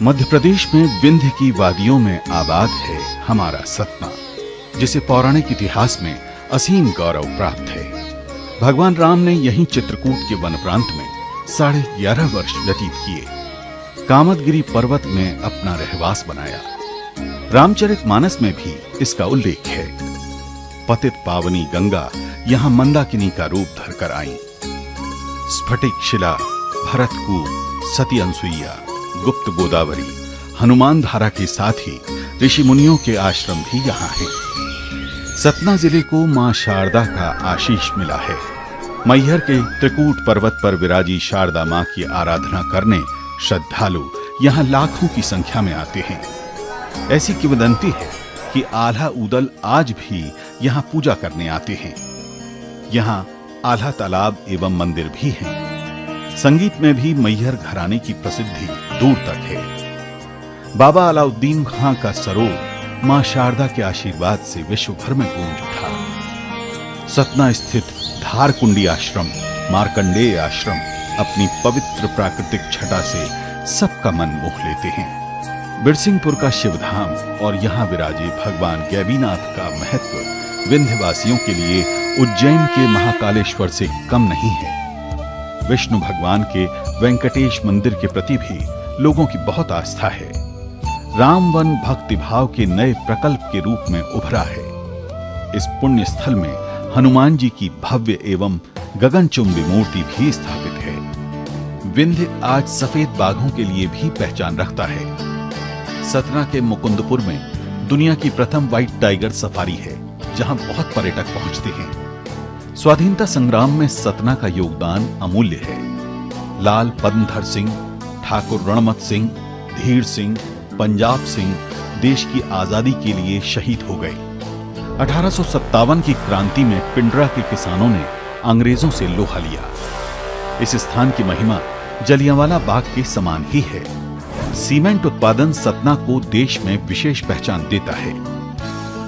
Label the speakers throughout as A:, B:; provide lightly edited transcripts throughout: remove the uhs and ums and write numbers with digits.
A: मध्य प्रदेश में विंध्य की वादियों में आबाद है हमारा सतना, जिसे पौराणिक इतिहास में असीम गौरव प्राप्त है। भगवान राम ने यहीं चित्रकूट के वन प्रांत में 11.5 वर्ष व्यतीत किए। कामदगिरी पर्वत में अपना रहवास बनाया। रामचरितमानस में भी इसका उल्लेख है। पतित पावनी गंगा यहां मंदाकिनी का रूप धरकर आई। स्फटिक शिला, भरतकूप, सती अनसुईया, गुप्त गोदावरी, हनुमान धारा के साथ ही ऋषि मुनियों के आश्रम भी यहाँ हैं। सतना जिले को मां शारदा का आशीष मिला है। मैहर के त्रिकूट पर्वत पर विराजी शारदा मां की आराधना करने श्रद्धालु यहाँ लाखों की संख्या में आते हैं। ऐसी किंवदंती है कि आल्हा ऊदल आज भी यहाँ पूजा करने आते हैं। यहाँ आल्हा तालाब एवं मंदिर भी हैं। संगीत में भी मैहर घराने की प्रसिद्धि दूर तक है। बाबा अलाउद्दीन खां का सरोवर मां शारदा के आशीर्वाद से विश्व भर में गूंज उठा। सतना स्थित धारकुंडी आश्रम, मार्कंडेय आश्रम अपनी पवित्र प्राकृतिक छटा से सबका मन मोह लेते हैं। बिरसिंहपुर का शिवधाम और यहाँ विराजे भगवान गैबीनाथ का महत्व विंध्यवासियों के लिए उज्जैन के महाकालेश्वर से कम नहीं है। विष्णु भगवान के वेंकटेश मंदिर के प्रति भी लोगों की बहुत आस्था है। रामवन भक्ति भाव के नए प्रकल्प के रूप में उभरा है। इस पुण्य स्थल में हनुमान जी की भव्य एवं गगनचुंबी मूर्ति भी स्थापित है। विंध्य आज सफेद बाघों के लिए भी पहचान रखता है। सतना के मुकुंदपुर में दुनिया की प्रथम व्हाइट टाइगर सफारी है, जहां बहुत पर्यटक पहुंचते हैं। स्वाधीनता संग्राम में सतना का योगदान अमूल्य है। लाल पद्मधर सिंह, ठाकुर रणमत सिंह, धीर सिंह, पंजाब सिंह देश की आजादी के लिए शहीद हो गए। 1857 की क्रांति में पिंडरा के किसानों ने अंग्रेजों से लोहा लिया। इस स्थान की महिमा जलियांवाला बाग के समान ही है। सीमेंट उत्पादन सतना को देश में विशेष पहचान देता है।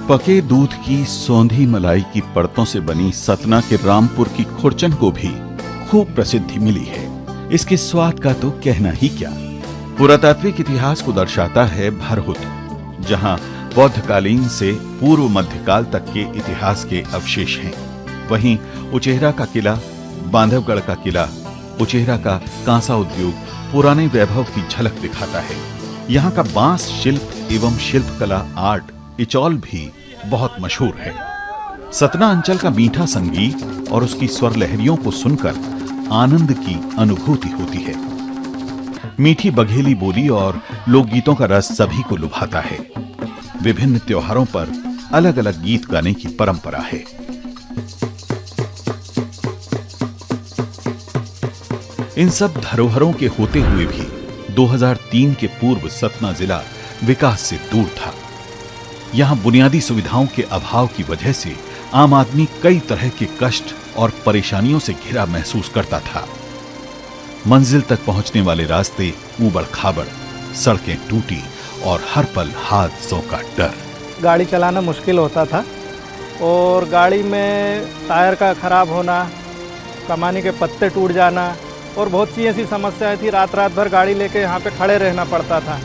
A: पके दूध की सौंधी मलाई की परतों से बनी सतना के रामपुर की खुरचन को भी खूब प्रसिद्धि मिली है। इसके स्वाद का तो कहना ही क्या। पुरातात्विक इतिहास को दर्शाता है भरहुत, जहां बौद्धकालीन से पूर्व मध्यकाल तक के इतिहास के अवशेष हैं। वहीं उचेहरा का किला, बांधवगढ़ का किला, उचेहरा का कांसा उद्योग पुराने वैभव की झलक दिखाता है। यहाँ का बांस शिल्प एवं शिल्पकला आर्ट इचौल भी बहुत मशहूर है। सतना अंचल का मीठा संगीत और उसकी स्वर लहरियों को सुनकर आनंद की अनुभूति होती है। मीठी बघेली बोली और लोकगीतों का रस सभी को लुभाता है। विभिन्न त्योहारों पर अलग अलग गीत गाने की परंपरा है। इन सब धरोहरों के होते हुए भी 2003 के पूर्व सतना जिला विकास से दूर था। यहाँ बुनियादी सुविधाओं के अभाव की वजह से आम आदमी कई तरह के कष्ट और परेशानियों से घिरा महसूस करता था। मंजिल तक पहुंचने वाले रास्ते ऊबड़ खाबड़, सड़कें टूटी और हर पल हादसों का डर।
B: गाड़ी चलाना मुश्किल होता था और गाड़ी में टायर का खराब होना, कमानी के पत्ते टूट जाना और बहुत सी ऐसी समस्याएं थी। रात भर गाड़ी लेके यहाँ पे खड़े रहना पड़ता था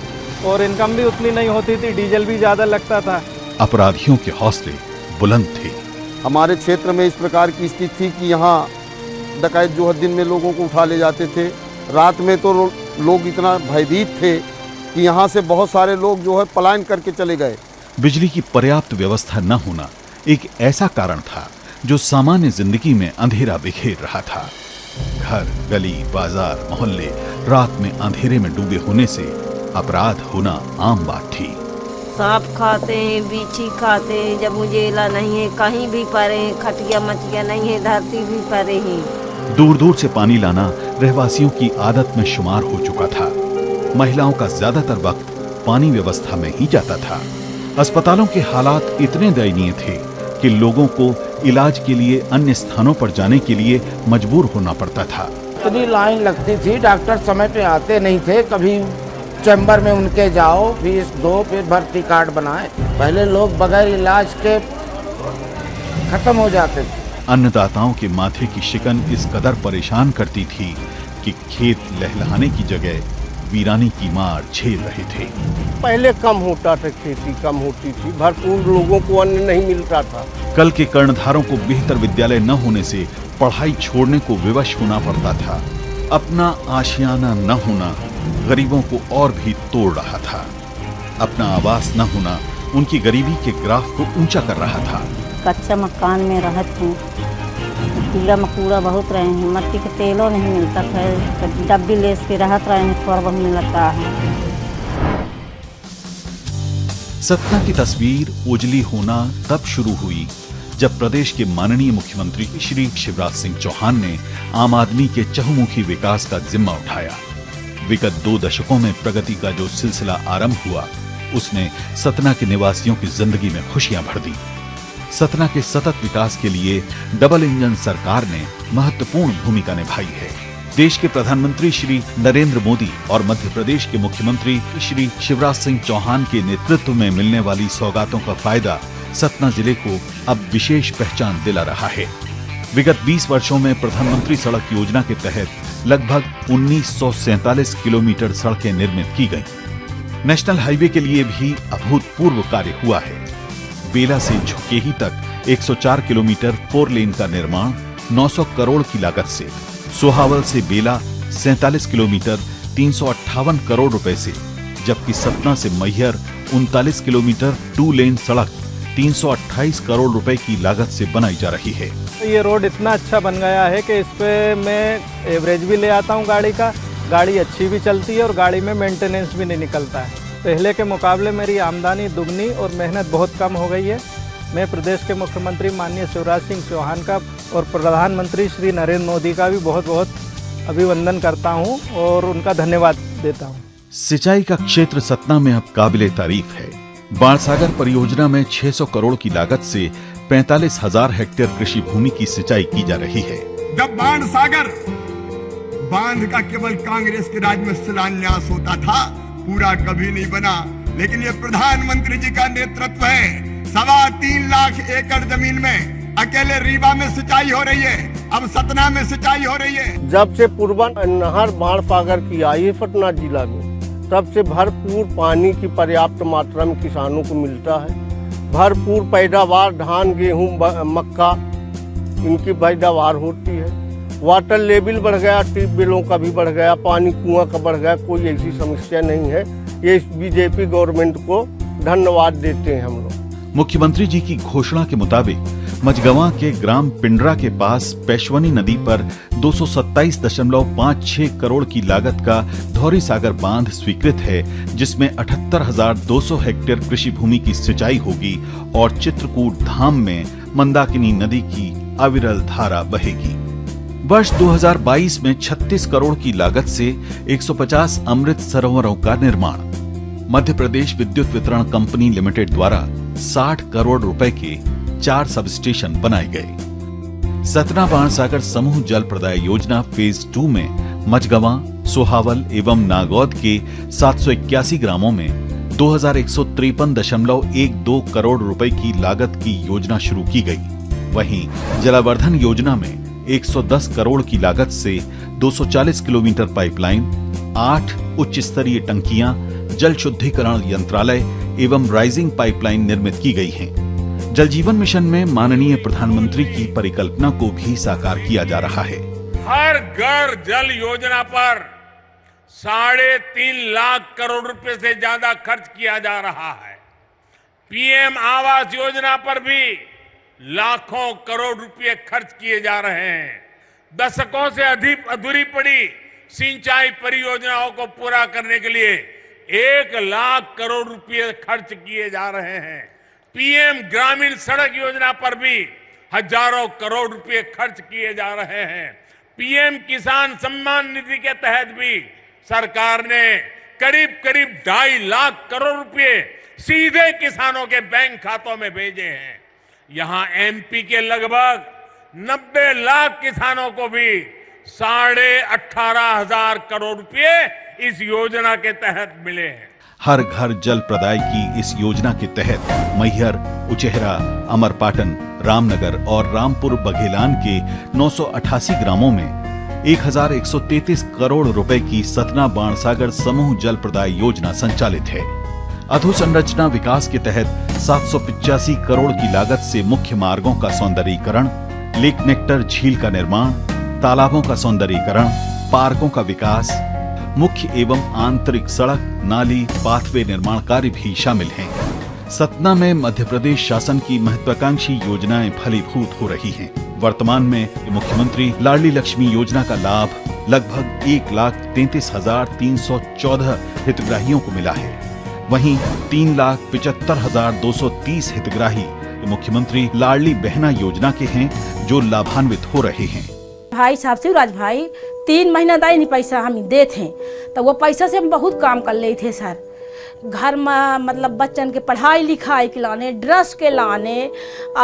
B: और इनकम भी उतनी नहीं होती थी, डीजल भी ज़्यादा लगता था।
A: अपराधियों के हौसले बुलंद थे।
C: हमारे क्षेत्र में इस प्रकार की स्थिति थी कि यहाँ डकैत जो है दिन में लोगों को उठा ले जाते थे। रात में तो लोग इतना भयभीत थे कि यहाँ से बहुत सारे लोग जो है पलायन करके चले गए।
A: बिजली की पर्याप्त व्यवस्था न होना एक ऐसा कारण था जो सामान्य जिंदगी में अंधेरा बिखेर रहा था। घर, गली, बाजार, मोहल्ले रात में अंधेरे में डूबे होने से अपराध होना आम बात थी।
D: सांप खाते हैं, बीछी खाते हैं, जब उजेला नहीं है कहीं भी परे, खटिया मचिया नहीं है, धरती भी परे है।
A: दूर दूर से पानी लाना रहवासियों की आदत में शुमार हो चुका था। महिलाओं का ज्यादातर वक्त पानी व्यवस्था में ही जाता था। अस्पतालों के हालात इतने दयनीय थे कि लोगों को इलाज के लिए अन्य स्थानों पर जाने के लिए मजबूर होना पड़ता था।
E: इतनी लाइन लगती थी, डॉक्टर समय पे आते नहीं थे। कभी चैम्बर में उनके जाओ, फीस दो, फिर भर्ती कार्ड बनाए। पहले लोग बगैर इलाज के खत्म हो जाते थे।
A: अन्नदाताओं के माथे की शिकन इस कदर परेशान करती थी कि खेत लहलहाने की जगह वीरानी की मार झेल रहे थे।
F: पहले कम होता था, खेती कम होती थी, भरपूर लोगों को अन्न नहीं मिलता था।
A: कल के कर्णधारों को बेहतर विद्यालय न होने से पढ़ाई छोड़ने को विवश होना पड़ता था। अपना आशियाना न होना गरीबों को और भी तोड़ रहा था। अपना आवास न होना उनकी गरीबी के ग्राफ को ऊंचा कर रहा था।
G: कच्चा मकान में रहत हूँ, कीड़ा मकोड़ा बहुत रहे हैं, मट्टी के तेलों नहीं मिलता था, डब्बी लेस के रहत रहे हैं, थोड़ा बहुत मिलता है।
A: सतना की तस्वीर उजली होना तब शुरू हुई जब प्रदेश के माननीय मुख्यमंत्री श्री शिवराज सिंह चौहान ने आम आदमी के चहुमुखी विकास का जिम्मा उठाया। विगत 2 दशकों में प्रगति का जो सिलसिला आरंभ हुआ, उसने सतना के निवासियों की जिंदगी में खुशियां भर दी। सतना के सतत विकास के लिए डबल इंजन सरकार ने महत्वपूर्ण भूमिका निभाई है। देश के प्रधानमंत्री श्री नरेंद्र मोदी और मध्य प्रदेश के मुख्यमंत्री श्री शिवराज सिंह चौहान के नेतृत्व में मिलने वाली सौगातों का फायदा सतना जिले को अब विशेष पहचान दिला रहा है। विगत 20 वर्षों में प्रधानमंत्री सड़क योजना के तहत लगभग 1947 किलोमीटर सड़कें निर्मित की गईं। नेशनल हाईवे के लिए भी अभूतपूर्व कार्य हुआ है। बेला से झुकेही तक 104 किलोमीटर 4 लेन का निर्माण 900 करोड़ की लागत से, सोहावल से बेला 47 किलोमीटर 358 करोड़ रुपए से, जबकि सतना से मैहर 39 किलोमीटर 2 लेन सड़क 328 करोड़ रुपए की लागत से बनाई जा रही है।
B: ये रोड इतना अच्छा बन गया है कि इस पे मैं एवरेज भी ले आता हूँ गाड़ी का, गाड़ी अच्छी भी चलती है और गाड़ी में मेंटेनेंस भी नहीं निकलता है। पहले के मुकाबले मेरी आमदनी दुगनी और मेहनत बहुत कम हो गई है। मैं प्रदेश के मुख्यमंत्री माननीय शिवराज सिंह चौहान का और प्रधानमंत्री श्री नरेंद्र मोदी का भी बहुत बहुत अभिवंदन करता हूं और उनका धन्यवाद देता हूं।
A: सिंचाई का क्षेत्र सतना में अब काबिले तारीफ है। बाणसागर परियोजना में 600 करोड़ की लागत से 45,000 हेक्टेयर कृषि भूमि की सिंचाई की जा रही है।
H: जब बाणसागर बांध का केवल कांग्रेस के राज में शिलान्यास होता था, पूरा कभी नहीं बना, लेकिन ये प्रधानमंत्री जी का नेतृत्व है। 3.25 लाख एकड़ जमीन में अकेले रीवा में सिंचाई हो रही है, अब सतना में सिंचाई हो रही है।
F: जब से पूर्वा नहर बाणसागर की आई है सतना जिला में, तब से भरपूर पानी की पर्याप्त मात्रा में किसानों को मिलता है। भरपूर पैदावार धान, गेहूं, मक्का इनकी पैदावार होती है। वाटर लेवल बढ़ गया, ट्यूबवेलों का भी बढ़ गया, पानी कुआं का बढ़ गया, कोई ऐसी समस्या नहीं है। ये बीजेपी गवर्नमेंट को धन्यवाद देते हैं हम लोग।
A: मुख्यमंत्री जी की घोषणा के मुताबिक मझगवां के ग्राम पिंडरा के पास पेशवनी नदी पर 227.56 करोड़ की लागत का धौरी सागर बांध स्वीकृत है, जिसमें 78,200 हेक्टेयर कृषि भूमि की सिंचाई होगी और चित्रकूट धाम में मंदाकिनी नदी की अविरल धारा बहेगी। वर्ष 2022 में 36 करोड़ की लागत से 150 अमृत सरोवरों का निर्माण। मध्य प्रदेश विद्युत वितरण कंपनी लिमिटेड द्वारा 60 करोड़ रुपए के 4 सबस्टेशन बनाए गए। सतना बाणसागर समूह जल प्रदाय योजना फेज 2 में मझगवां, सोहावल एवं नागौद के 781 ग्रामों में 2153.12 करोड़ रुपए की लागत की योजना शुरू की गई। वहीं जलावर्धन योजना में 110 करोड़ की लागत से 240 किलोमीटर पाइपलाइन, 8 उच्च स्तरीय टंकियां, जल शुद्धिकरण यंत्रालय एवं राइजिंग पाइपलाइन निर्मित की गई हैं। जल जीवन मिशन में माननीय प्रधानमंत्री की परिकल्पना को भी साकार किया जा रहा है।
I: हर घर जल योजना पर 3.5 लाख करोड़ रुपए से ज्यादा खर्च किया जा रहा है। पीएम आवास योजना पर भी लाखों करोड़ रुपए खर्च किए जा रहे हैं। दशकों से अधिक अधूरी पड़ी सिंचाई परियोजनाओं को पूरा करने के लिए 1 लाख करोड़ रुपए खर्च किए जा रहे हैं। पीएम ग्रामीण सड़क योजना पर भी हजारों करोड़ रुपए खर्च किए जा रहे हैं। पीएम किसान सम्मान निधि के तहत भी सरकार ने करीब 2.5 लाख करोड़ रुपए सीधे किसानों के बैंक खातों में भेजे हैं। यहां एमपी के लगभग 90 लाख किसानों को भी 18,500 करोड़ रुपए इस योजना के तहत मिले हैं।
A: हर घर जल प्रदाय की इस योजना के तहत मैहर, उचेहरा, अमरपाटन, रामनगर और रामपुर बघेलान के 988 ग्रामों में 1133 करोड़ रुपए की सतना बाणसागर समूह जल प्रदाय योजना संचालित है। अधोसंरचना विकास के तहत 785 करोड़ की लागत से मुख्य मार्गों का सौंदर्यीकरण, लेक नेक्टर झील का निर्माण, तालाबों का सौंदर्यीकरण, पार्कों का विकास, मुख्य एवं आंतरिक सड़क, नाली, पाथवे निर्माण कार्य भी शामिल हैं। सतना में मध्य प्रदेश शासन की महत्वाकांक्षी योजनाएं फलीभूत हो रही हैं। वर्तमान में मुख्यमंत्री लाडली लक्ष्मी योजना का लाभ लगभग 1,33,314 हितग्राहियों को मिला है। वहीं 3,75,230 हितग्राही मुख्यमंत्री लाडली बहना योजना के हैं जो लाभान्वित हो रहे हैं।
J: भाई साहब शिवराज भाई 3 महीना दाई नहीं पैसा हम देते हैं, तो वो पैसा से हम बहुत काम कर ले थे सर। घर में मतलब बच्चन के पढ़ाई लिखाई के लाने, ड्रेस के लाने,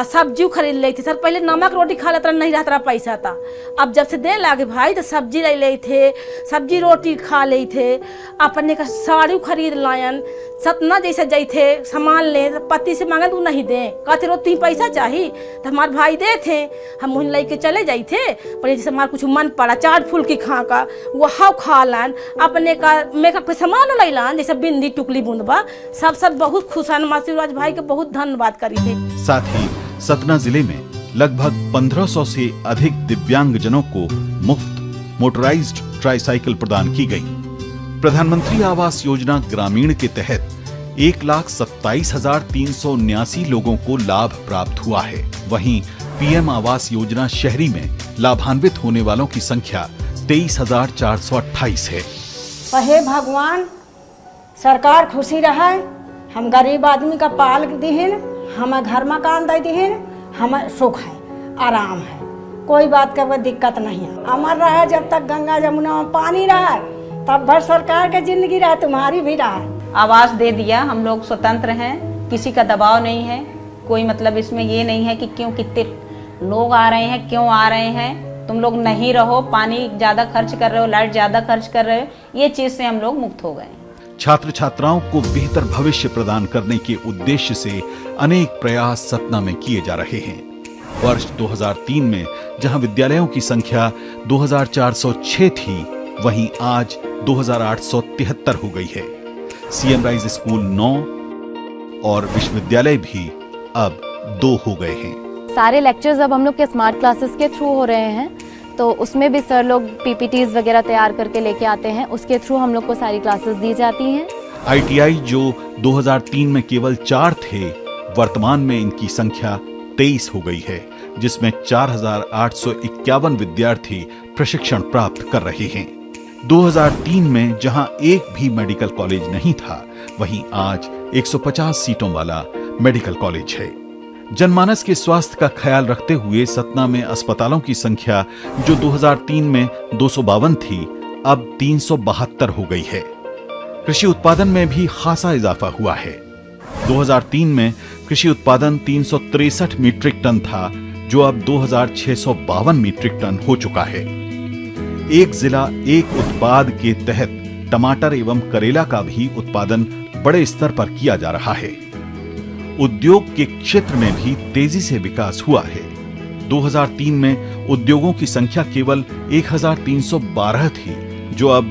J: सब्जी खरीद ले थे सर। पहले नमक रोटी खा लेता नहीं रहता पैसा था, अब जब से दे लागे भाई तो सब्जी ले ले थे, सब्जी रोटी खा ले थे, अपने का साड़ी खरीद लायन। सतना जैसे जाइ थे सामान ले, पति से मांगे तू नहीं दे, कहते रोटी पैसा चाहिए तो हमारे भाई दे थे, हम उन लेके चले जाइ थे। पर जैसे हमारा कुछ मन पड़ा चाट फूल की खा का वो हाव खा लान, अपने का मेकअप के सामान ले लान, जैसे बिंदी टुकली बूंदबा सब बहुत खुश है। माँ शिवराज भाई के बहुत धन्यवाद करी थे।
A: साथ ही सतना जिले में लगभग 1500 से अधिक दिव्यांगजनों को मुफ्त मोटराइज्ड ट्राईसाइकिल प्रदान की गई। प्रधानमंत्री आवास योजना ग्रामीण के तहत 1,27,379 लोगों को लाभ प्राप्त हुआ है। वहीं पीएम आवास योजना शहरी में लाभान्वित होने वालों की संख्या 23,428 है।
K: हे भगवान सरकार खुशी रहे, हम गरीब आदमी का पाल दिहिन, हमें घर मकान दे दिहिन, हमें सुख है, आराम है, कोई बात का वो दिक्कत नहीं है। अमर रहे जब तक गंगा जमुना में पानी रहे, तब भर सरकार की जिंदगी रहे, तुम्हारी भी रहे।
L: आवास दे दिया, हम लोग स्वतंत्र हैं, किसी का दबाव नहीं है, कोई मतलब इसमें ये नहीं है कि क्यों कितने लोग आ रहे हैं, क्यों आ रहे हैं, तुम लोग नहीं रहो, पानी ज्यादा खर्च कर रहे हो, लाइट ज्यादा खर्च कर रहे हो, ये चीज से हम लोग मुक्त हो गए।
A: छात्र छात्राओं को बेहतर भविष्य प्रदान करने के उद्देश्य से अनेक प्रयास सतना में किए जा रहे हैं। वर्ष 2003 में जहां विद्यालयों की संख्या 2,406 थी, वहीं आज 2,873 हो गई है। सीएम राइज स्कूल 9 और विश्वविद्यालय भी अब 2 हो गए हैं।
M: सारे लेक्चर्स अब हम लोग के स्मार्ट क्लासेस के थ्रू हो रहे हैं, तो उसमें भी सर लोग पीपीटीज वगैरह तैयार करके लेके आते हैं, उसके थ्रू हम लोग को सारी क्लासेस दी जाती हैं।
A: आईटीआई जो 2003 में केवल 4 थे, वर्तमान में इनकी संख्या 23 हो गई है, जिसमें 4,851 विद्यार्थी प्रशिक्षण प्राप्त कर रहे हैं। 2003 में जहां एक भी मेडिकल कॉलेज नहीं था, वहीं आज 150 सीटों वाला मेडिकल कॉलेज है। जनमानस के स्वास्थ्य का ख्याल रखते हुए सतना में अस्पतालों की संख्या जो 2003 में 252 थी, अब 372 हो गई है। कृषि उत्पादन में भी खासा इजाफा हुआ है। 2003 में कृषि उत्पादन 363 मीट्रिक टन था, जो अब 2,652 मीट्रिक टन हो चुका है। एक जिला एक उत्पाद के तहत टमाटर एवं करेला का भी उत्पादन बड़े स्तर पर किया जा रहा है। उद्योग के क्षेत्र में भी तेजी से विकास हुआ है। 2003 में उद्योगों की संख्या केवल 1,312 थी, जो अब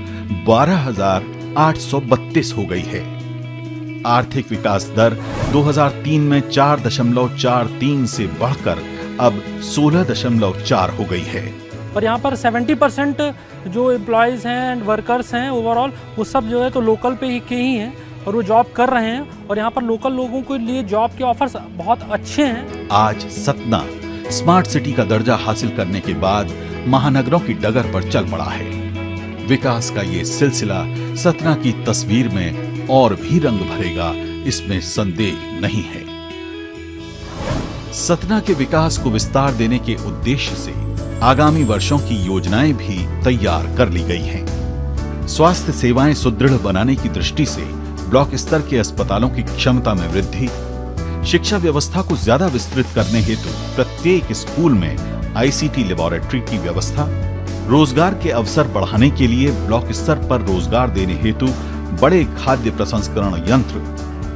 A: 12,832 हो गई है। आर्थिक विकास दर 2003 में 4.43 से बढ़कर अब 16.4 हो गई है।
N: और यहाँ पर 70% जो एम्प्लॉयज़ हैं एंड वर्कर्स हैं ओवरऑल, वो सब जो है तो लोकल पे के ही हैं और वो जॉब कर रहे हैं, और यहाँ पर लोकल लोगों के लिए जॉब के ऑफर्स बहुत अच्छे हैं।
A: आज सतना स्मार्ट सिटी का दर्जा हासिल करने के बाद महानगरों की डगर पर चल पड़ा है। विकास का ये सिलसिला सतना की तस्वीर में और भी रंग भरेगा, इसमें संदेह नहीं है। सतना के विकास को विस्तार देने के उद्देश्य से आगामी वर्षों की योजनाएं भी तैयार कर ली गई हैं। स्वास्थ्य सेवाएं सुदृढ़ बनाने की दृष्टि से ब्लॉक स्तर के अस्पतालों की क्षमता में वृद्धि, शिक्षा व्यवस्था को ज्यादा विस्तृत करने हेतु प्रत्येक स्कूल में आईसीटी लेबोरेटरी की व्यवस्था, रोजगार के अवसर बढ़ाने के लिए ब्लॉक स्तर पर रोजगार देने हेतु बड़े खाद्य प्रसंस्करण यंत्र,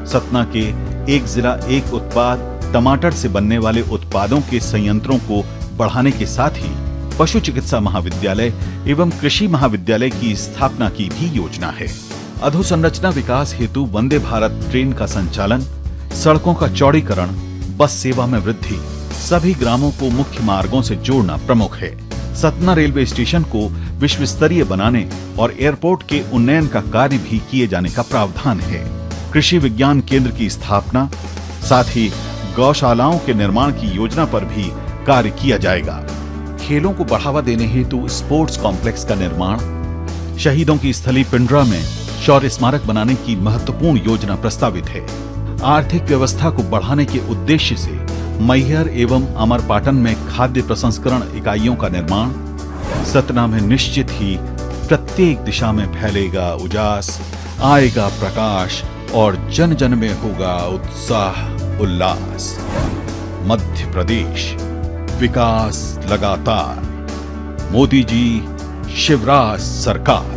A: सतना के एक जिला एक उत्पाद टमाटर से बनने वाले उत्पादों के संयंत्रों को बढ़ाने के साथ ही पशु चिकित्सा महाविद्यालय एवं कृषि महाविद्यालय की स्थापना की भी योजना है। अधोसंरचना विकास हेतु वंदे भारत ट्रेन का संचालन, सड़कों का चौड़ीकरण, बस सेवा में वृद्धि, सभी ग्रामों को मुख्य मार्गों से जोड़ना प्रमुख है। सतना रेलवे स्टेशन को विश्व स्तरीय बनाने और एयरपोर्ट के उन्नयन का कार्य भी किए जाने का प्रावधान है। कृषि विज्ञान केंद्र की स्थापना, साथ ही गौशालाओं के निर्माण की योजना पर भी कार्य किया जाएगा। खेलों को बढ़ावा देने हेतु स्पोर्ट्स कॉम्प्लेक्स का निर्माण, शहीदों की स्थली पिंडरा में शौर्य स्मारक बनाने की महत्वपूर्ण योजना प्रस्तावित है। आर्थिक व्यवस्था को बढ़ाने के उद्देश्य से मैहर एवं अमरपाटन में खाद्य प्रसंस्करण इकाइयों का निर्माण। सतना में निश्चित ही प्रत्येक दिशा में फैलेगा उजास, आएगा प्रकाश और जन जन में होगा उत्साह उल्लास। मध्य प्रदेश विकास लगातार। मोदी जी, शिवराज सरकार।